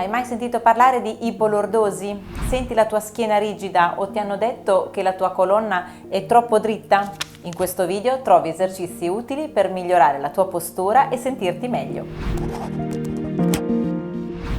Hai mai sentito parlare di ipolordosi? Senti la tua schiena rigida o ti hanno detto che la tua colonna è troppo dritta? In questo video trovi esercizi utili per migliorare la tua postura e sentirti meglio.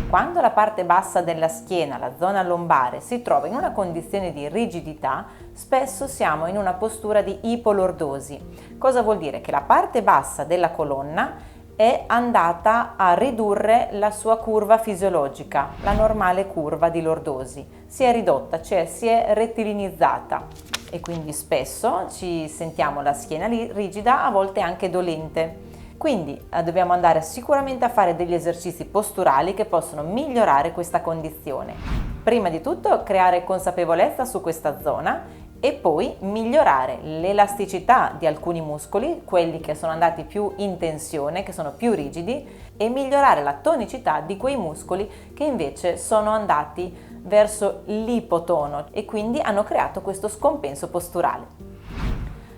Quando la parte bassa della schiena, la zona lombare, si trova in una condizione di rigidità, spesso siamo in una postura di ipolordosi. Cosa vuol dire? Che la parte bassa della colonna è andata a ridurre la sua curva fisiologica, la normale curva di lordosi. Si è ridotta, cioè si è rettilinizzata e quindi spesso ci sentiamo la schiena rigida, a volte anche dolente. Quindi dobbiamo andare sicuramente a fare degli esercizi posturali che possono migliorare questa condizione. Prima di tutto creare consapevolezza su questa zona e poi migliorare l'elasticità di alcuni muscoli, quelli che sono andati più in tensione, che sono più rigidi, e migliorare la tonicità di quei muscoli che invece sono andati verso l'ipotono e quindi hanno creato questo scompenso posturale.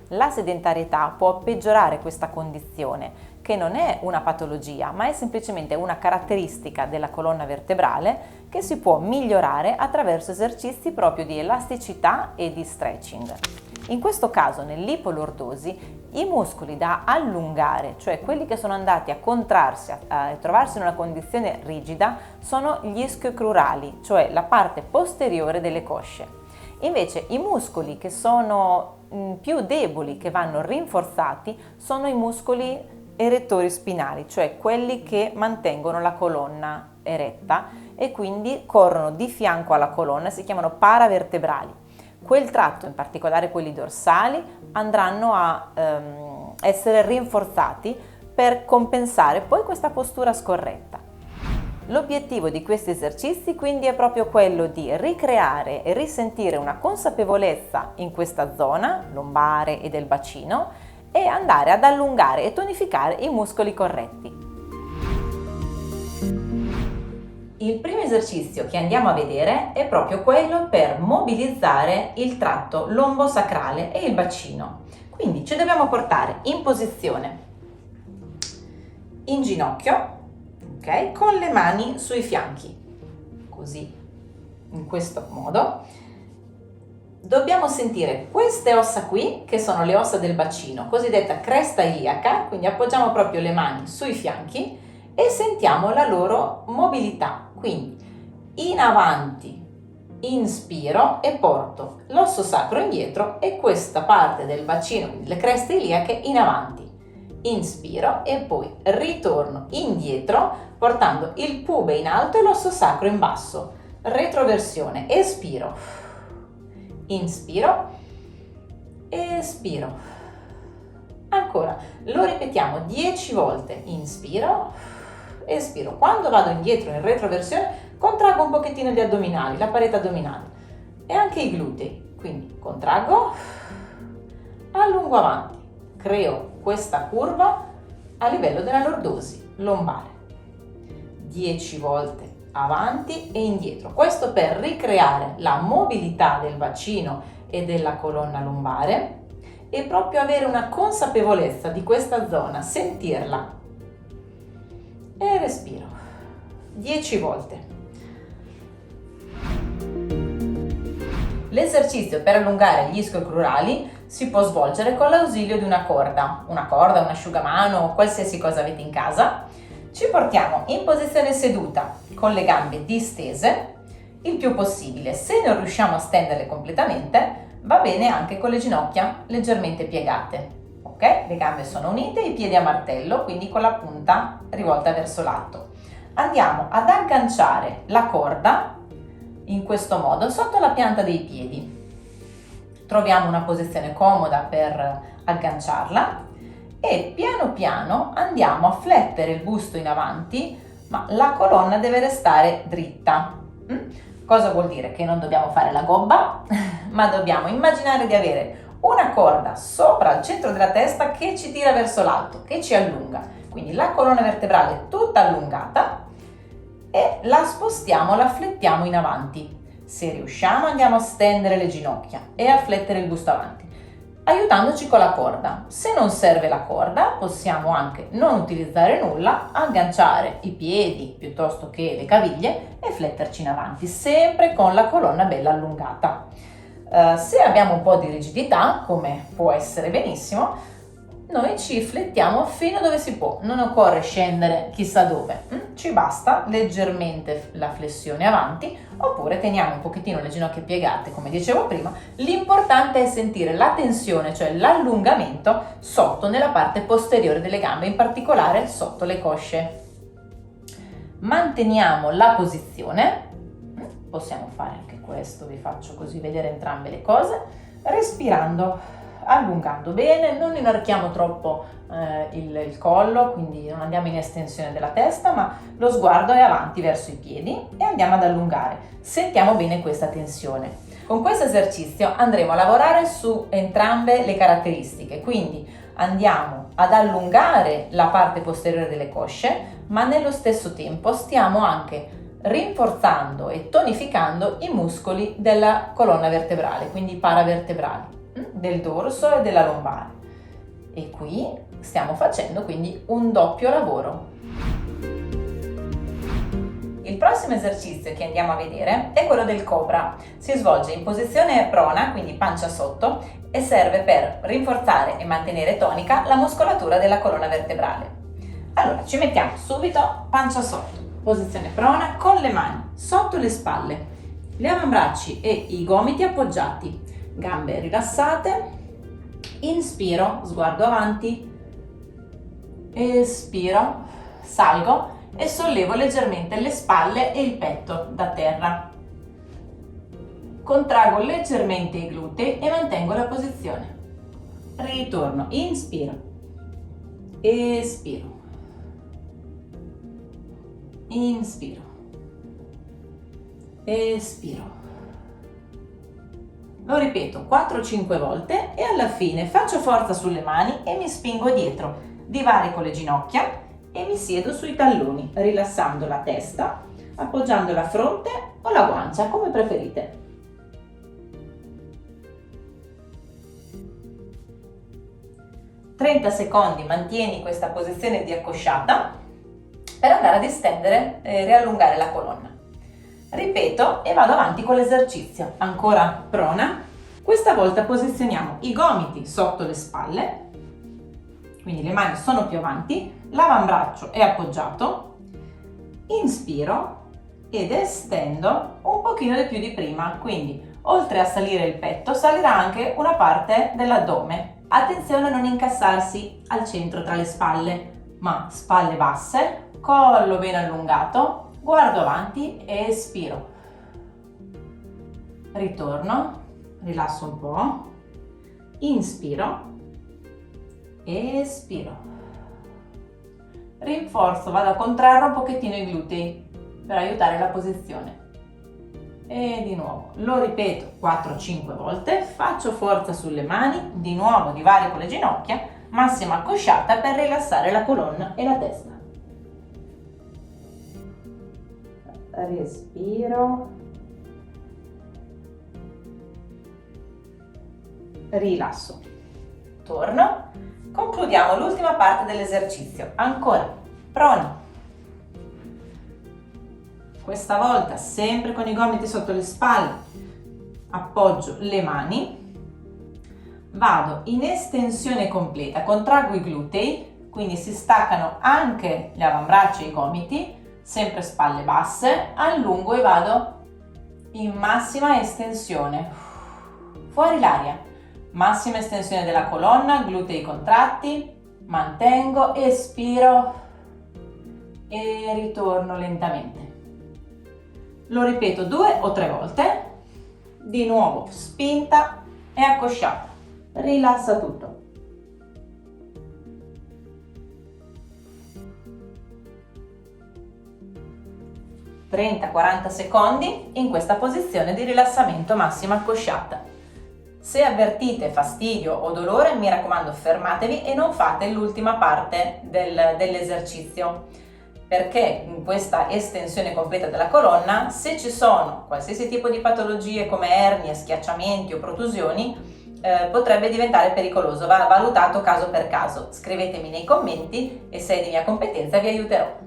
La sedentarietà può peggiorare questa condizione, che non è una patologia, ma è semplicemente una caratteristica della colonna vertebrale che si può migliorare attraverso esercizi proprio di elasticità e di stretching. In questo caso, nell'ipolordosi, i muscoli da allungare, cioè quelli che sono andati a contrarsi, a trovarsi in una condizione rigida, sono gli ischio-crurali, cioè la parte posteriore delle cosce. Invece i muscoli che sono più deboli, che vanno rinforzati, sono i muscoli erettori spinali, cioè quelli che mantengono la colonna eretta e quindi corrono di fianco alla colonna, si chiamano paravertebrali. Quel tratto, in particolare quelli dorsali, andranno a essere rinforzati per compensare poi questa postura scorretta. L'obiettivo di questi esercizi quindi è proprio quello di ricreare e risentire una consapevolezza in questa zona lombare e del bacino e andare ad allungare e tonificare i muscoli corretti. Il primo esercizio che andiamo a vedere è proprio quello per mobilizzare il tratto lombosacrale e il bacino. Quindi ci dobbiamo portare in posizione in ginocchio, ok? Con le mani sui fianchi, così, in questo modo. Dobbiamo sentire queste ossa qui, che sono le ossa del bacino, cosiddetta cresta iliaca, quindi appoggiamo proprio le mani sui fianchi e sentiamo la loro mobilità. Quindi in avanti, inspiro e porto l'osso sacro indietro e questa parte del bacino, quindi le creste iliache, in avanti. Inspiro e poi ritorno indietro portando il pube in alto e l'osso sacro in basso. Retroversione, espiro, inspiro, espiro. Ancora, lo ripetiamo 10 volte, inspiro, espiro. Quando vado indietro in retroversione contraggo un pochettino gli addominali, la parete addominale e anche i glutei. Quindi contraggo, allungo avanti, creo questa curva a livello della lordosi lombare. 10 volte avanti e indietro. Questo per ricreare la mobilità del bacino e della colonna lombare e proprio avere una consapevolezza di questa zona, sentirla. E respiro. 10 volte. L'esercizio per allungare gli ischio-crurali si può svolgere con l'ausilio di una corda, un asciugamano, qualsiasi cosa avete in casa. Ci portiamo in posizione seduta con le gambe distese il più possibile. Se non riusciamo a stenderle completamente, va bene anche con le ginocchia leggermente piegate. Ok? Le gambe sono unite, i piedi a martello, quindi con la punta rivolta verso l'alto. Andiamo ad agganciare la corda in questo modo sotto la pianta dei piedi. Troviamo una posizione comoda per agganciarla e piano piano andiamo a flettere il busto in avanti, ma la colonna deve restare dritta. Cosa vuol dire? Che non dobbiamo fare la gobba, ma dobbiamo immaginare di avere una corda sopra il centro della testa che ci tira verso l'alto, che ci allunga. Quindi la colonna vertebrale è tutta allungata e la spostiamo, la flettiamo in avanti. Se riusciamo andiamo a stendere le ginocchia e a flettere il busto avanti. aiutandoci con la corda. Se non serve la corda, possiamo anche non utilizzare nulla, agganciare i piedi piuttosto che le caviglie e fletterci in avanti, sempre con la colonna bella allungata. Se abbiamo un po' di rigidità, come può essere benissimo, noi ci flettiamo fino a dove si può, non occorre scendere chissà dove, ci basta leggermente la flessione avanti, oppure teniamo un pochettino le ginocchia piegate come dicevo prima. L'importante è sentire la tensione, cioè l'allungamento sotto nella parte posteriore delle gambe, in particolare sotto le cosce. Manteniamo la posizione, possiamo fare anche questo, vi faccio così vedere entrambe le cose, respirando, allungando bene, non inarchiamo troppo il collo, quindi non andiamo in estensione della testa, ma lo sguardo è avanti verso i piedi e andiamo ad allungare. Sentiamo bene questa tensione. Con questo esercizio andremo a lavorare su entrambe le caratteristiche, quindi andiamo ad allungare la parte posteriore delle cosce, ma nello stesso tempo stiamo anche rinforzando e tonificando i muscoli della colonna vertebrale, quindi i paravertebrali, del dorso e della lombare. E qui stiamo facendo quindi un doppio lavoro. Il prossimo esercizio che andiamo a vedere è quello del cobra. Si svolge in posizione prona, quindi pancia sotto, e serve per rinforzare e mantenere tonica la muscolatura della colonna vertebrale. Allora, ci mettiamo subito pancia sotto, posizione prona, con le mani sotto le spalle, gli avambracci e i gomiti appoggiati, gambe rilassate, inspiro, sguardo avanti, espiro, salgo e sollevo leggermente le spalle e il petto da terra. Contraggo leggermente i glutei e mantengo la posizione. Ritorno, inspiro, espiro, inspiro, espiro. Lo ripeto 4-5 volte e alla fine faccio forza sulle mani e mi spingo dietro, divarico le ginocchia e mi siedo sui talloni, rilassando la testa, appoggiando la fronte o la guancia, come preferite. «30 secondi mantieni questa posizione di accosciata per andare a distendere e riallungare la colonna. Ripeto e vado avanti con l'esercizio. Ancora prona. Questa volta posizioniamo i gomiti sotto le spalle, quindi le mani sono più avanti, l'avambraccio è appoggiato, inspiro ed estendo un pochino di più di prima, quindi oltre a salire il petto salirà anche una parte dell'addome. Attenzione a non incassarsi al centro tra le spalle, ma spalle basse, collo ben allungato, guardo avanti e espiro. Ritorno, rilasso un po', inspiro, espiro. Rinforzo, vado a contrarre un pochettino i glutei per aiutare la posizione. E di nuovo, lo ripeto 4-5 volte, faccio forza sulle mani, di nuovo divarico le ginocchia, massima accosciata per rilassare la colonna e la testa. Respiro, rilasso, torno, concludiamo l'ultima parte dell'esercizio. Ancora, prona. Questa volta sempre con i gomiti sotto le spalle, appoggio le mani, vado in estensione completa, contraggo i glutei, quindi si staccano anche gli avambracci e i gomiti, sempre spalle basse, allungo e vado in massima estensione, fuori l'aria, massima estensione della colonna, glutei contratti, mantengo, espiro e ritorno lentamente. Lo ripeto 2 o 3 volte, di nuovo spinta e accosciata, rilassa tutto. (30-40 secondi) in questa posizione di rilassamento massima accosciata. Se avvertite fastidio o dolore, mi raccomando fermatevi e non fate l'ultima parte dell'esercizio, perché in questa estensione completa della colonna, se ci sono qualsiasi tipo di patologie come ernie, schiacciamenti o protusioni, potrebbe diventare pericoloso, va valutato caso per caso. Scrivetemi nei commenti e se è di mia competenza vi aiuterò.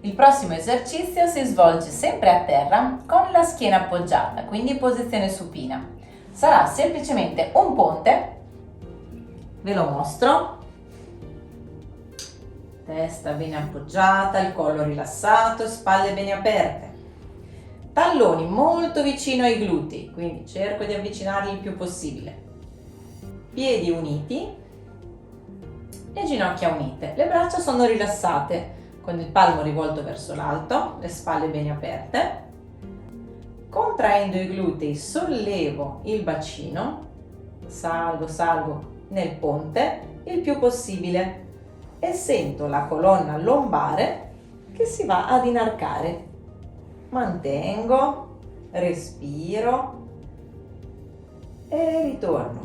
Il prossimo esercizio si svolge sempre a terra con la schiena appoggiata, quindi in posizione supina. Sarà semplicemente un ponte, ve lo mostro, testa bene appoggiata, il collo rilassato, spalle bene aperte. Talloni molto vicino ai glutei, quindi cerco di avvicinarli il più possibile. Piedi uniti e ginocchia unite. Le braccia sono rilassate, con il palmo rivolto verso l'alto, le spalle bene aperte. Contraendo i glutei sollevo il bacino, salgo nel ponte il più possibile e sento la colonna lombare che si va ad inarcare. Mantengo, respiro e ritorno.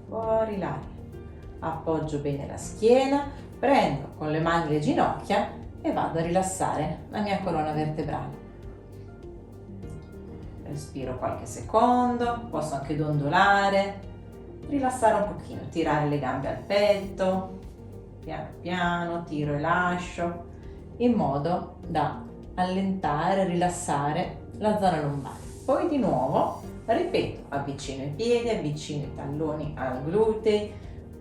Fuori l'aria. Appoggio bene la schiena, prendo con le mani le ginocchia e vado a rilassare la mia colonna vertebrale. Respiro qualche secondo, posso anche dondolare, rilassare un pochino, tirare le gambe al petto, piano piano, tiro e lascio, in modo da allentare, rilassare la zona lombare. Poi di nuovo ripeto, avvicino i piedi, avvicino i talloni ai glutei,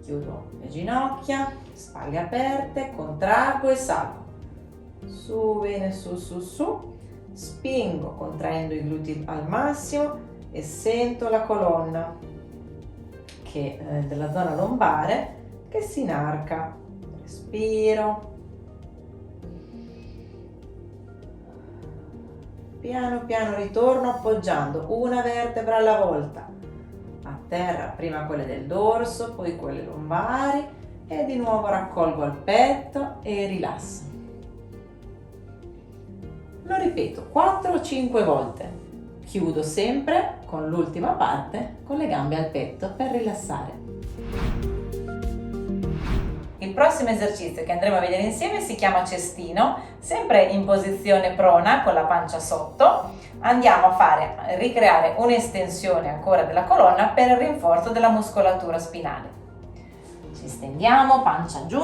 chiudo le ginocchia, spalle aperte, contraggo e salgo. Su, bene, su, spingo contraendo i glutei al massimo e sento la colonna della zona lombare che si inarca. Respiro. Piano piano ritorno appoggiando una vertebra alla volta. A terra prima quelle del dorso, poi quelle lombari e di nuovo raccolgo al petto e rilasso. Lo ripeto 4 o 5 volte. Chiudo sempre con l'ultima parte con le gambe al petto per rilassare. Il prossimo esercizio che andremo a vedere insieme si chiama cestino, sempre in posizione prona con la pancia sotto. Andiamo a ricreare un'estensione ancora della colonna per il rinforzo della muscolatura spinale. Ci stendiamo, pancia giù.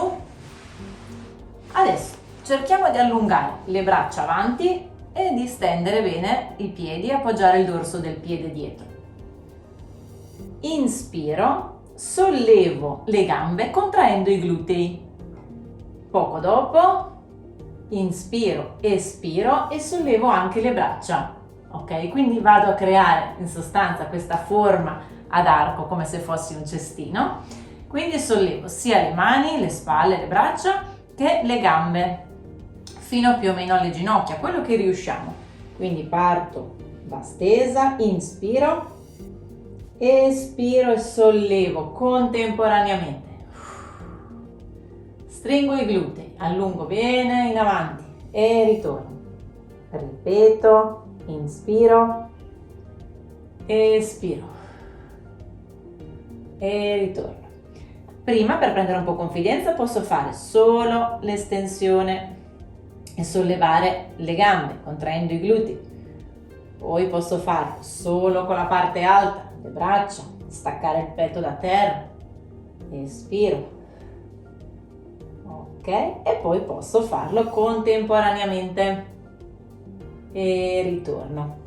Adesso cerchiamo di allungare le braccia avanti e di stendere bene i piedi e appoggiare il dorso del piede dietro. Inspiro. Sollevo le gambe contraendo i glutei. Poco dopo inspiro, espiro e sollevo anche le braccia. Ok, quindi vado a creare in sostanza questa forma ad arco come se fossi un cestino. Quindi sollevo sia le mani, le spalle, le braccia che le gambe fino più o meno alle ginocchia, quello che riusciamo. Quindi parto da stesa, inspiro, espiro e sollevo contemporaneamente. Stringo i glutei, allungo bene in avanti e ritorno. Ripeto, inspiro, espiro e ritorno. Prima, per prendere un po' confidenza, posso fare solo l'estensione e sollevare le gambe contraendo i glutei. Poi posso farlo solo con la parte alta, le braccia, staccare il petto da terra, espiro, ok, e poi posso farlo contemporaneamente e ritorno.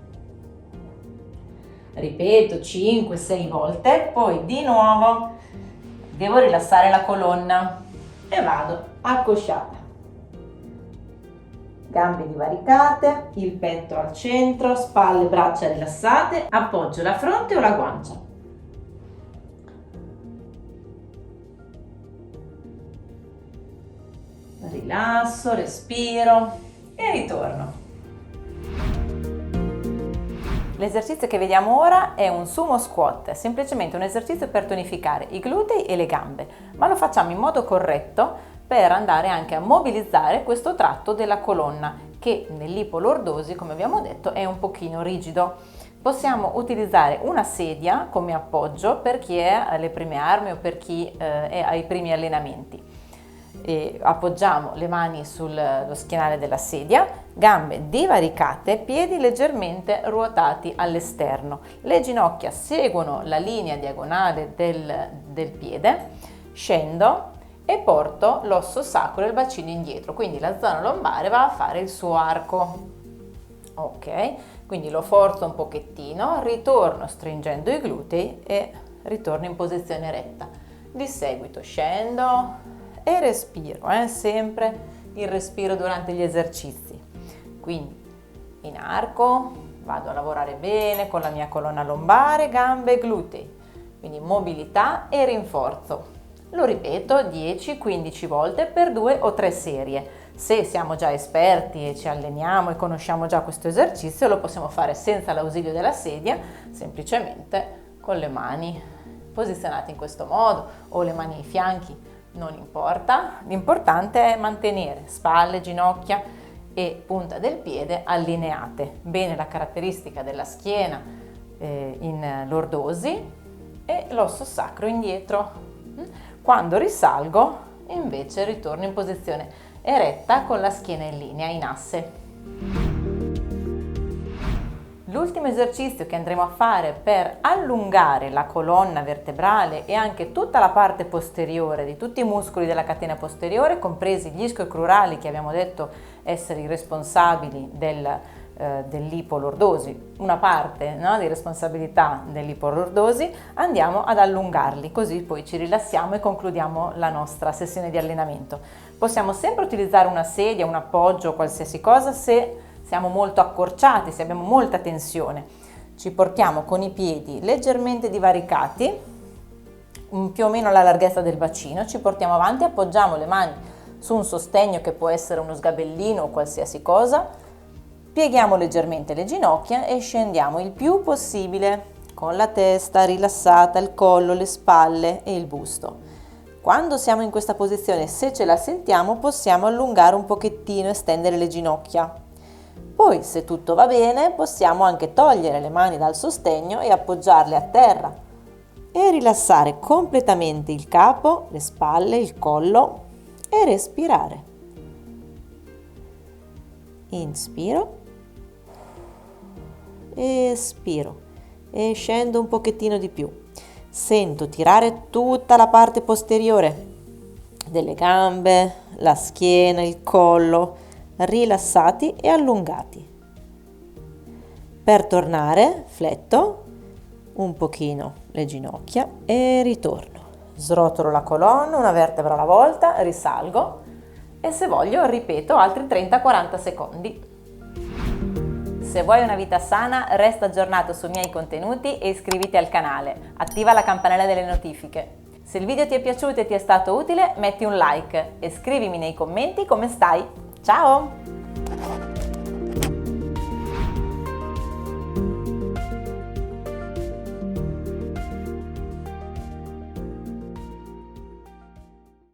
Ripeto 5-6 volte, poi di nuovo devo rilassare la colonna e vado accosciata. Gambe divaricate, il petto al centro, spalle e braccia rilassate, appoggio la fronte o la guancia. Rilasso, respiro e ritorno. L'esercizio che vediamo ora è un sumo squat, semplicemente un esercizio per tonificare i glutei e le gambe, ma lo facciamo in modo corretto per andare anche a mobilizzare questo tratto della colonna che nell'ipolordosi, come abbiamo detto, è un pochino rigido. Possiamo utilizzare una sedia come appoggio per chi è alle prime armi o per chi è ai primi allenamenti. e appoggiamo le mani sullo schienale della sedia, gambe divaricate, piedi leggermente ruotati all'esterno. Le ginocchia seguono la linea diagonale del piede, scendo e porto l'osso sacro e il bacino indietro, quindi la zona lombare va a fare il suo arco. Ok, quindi lo forzo un pochettino, ritorno stringendo i glutei e ritorno in posizione retta. Di seguito scendo e respiro, sempre il respiro durante gli esercizi. Quindi in arco vado a lavorare bene con la mia colonna lombare, gambe e glutei, quindi mobilità e rinforzo. Lo ripeto 10-15 volte per 2 o 3 serie. Se siamo già esperti e ci alleniamo e conosciamo già questo esercizio, lo possiamo fare senza l'ausilio della sedia, semplicemente con le mani posizionate in questo modo o le mani ai fianchi, non importa. L'importante è mantenere spalle, ginocchia e punta del piede allineate. Bene la caratteristica della schiena in lordosi e l'osso sacro indietro. Quando risalgo, invece, ritorno in posizione eretta con la schiena in linea, in asse. L'ultimo esercizio che andremo a fare per allungare la colonna vertebrale e anche tutta la parte posteriore di tutti i muscoli della catena posteriore, compresi gli ischiocrurali che abbiamo detto essere i responsabili dell'ipolordosi, una parte, no, di responsabilità dell'ipolordosi, andiamo ad allungarli, così poi ci rilassiamo e concludiamo la nostra sessione di allenamento. Possiamo sempre utilizzare una sedia, un appoggio, qualsiasi cosa se siamo molto accorciati, se abbiamo molta tensione. Ci portiamo con i piedi leggermente divaricati, più o meno alla larghezza del bacino, ci portiamo avanti, appoggiamo le mani su un sostegno che può essere uno sgabellino o qualsiasi cosa, pieghiamo leggermente le ginocchia e scendiamo il più possibile con la testa rilassata, il collo, le spalle e il busto. Quando siamo in questa posizione, se ce la sentiamo, possiamo allungare un pochettino e stendere le ginocchia. Poi, se tutto va bene, possiamo anche togliere le mani dal sostegno e appoggiarle a terra e rilassare completamente il capo, le spalle, il collo e respirare. Inspiro, espiro e scendo un pochettino di più. Sento tirare tutta la parte posteriore delle gambe, la schiena, il collo, rilassati e allungati. Per tornare, fletto un pochino le ginocchia e ritorno. Srotolo la colonna, una vertebra alla volta, risalgo e se voglio ripeto altri 30-40 secondi. Se vuoi una vita sana, resta aggiornato sui miei contenuti e iscriviti al canale. Attiva la campanella delle notifiche. Se il video ti è piaciuto e ti è stato utile, metti un like e scrivimi nei commenti come stai. Ciao!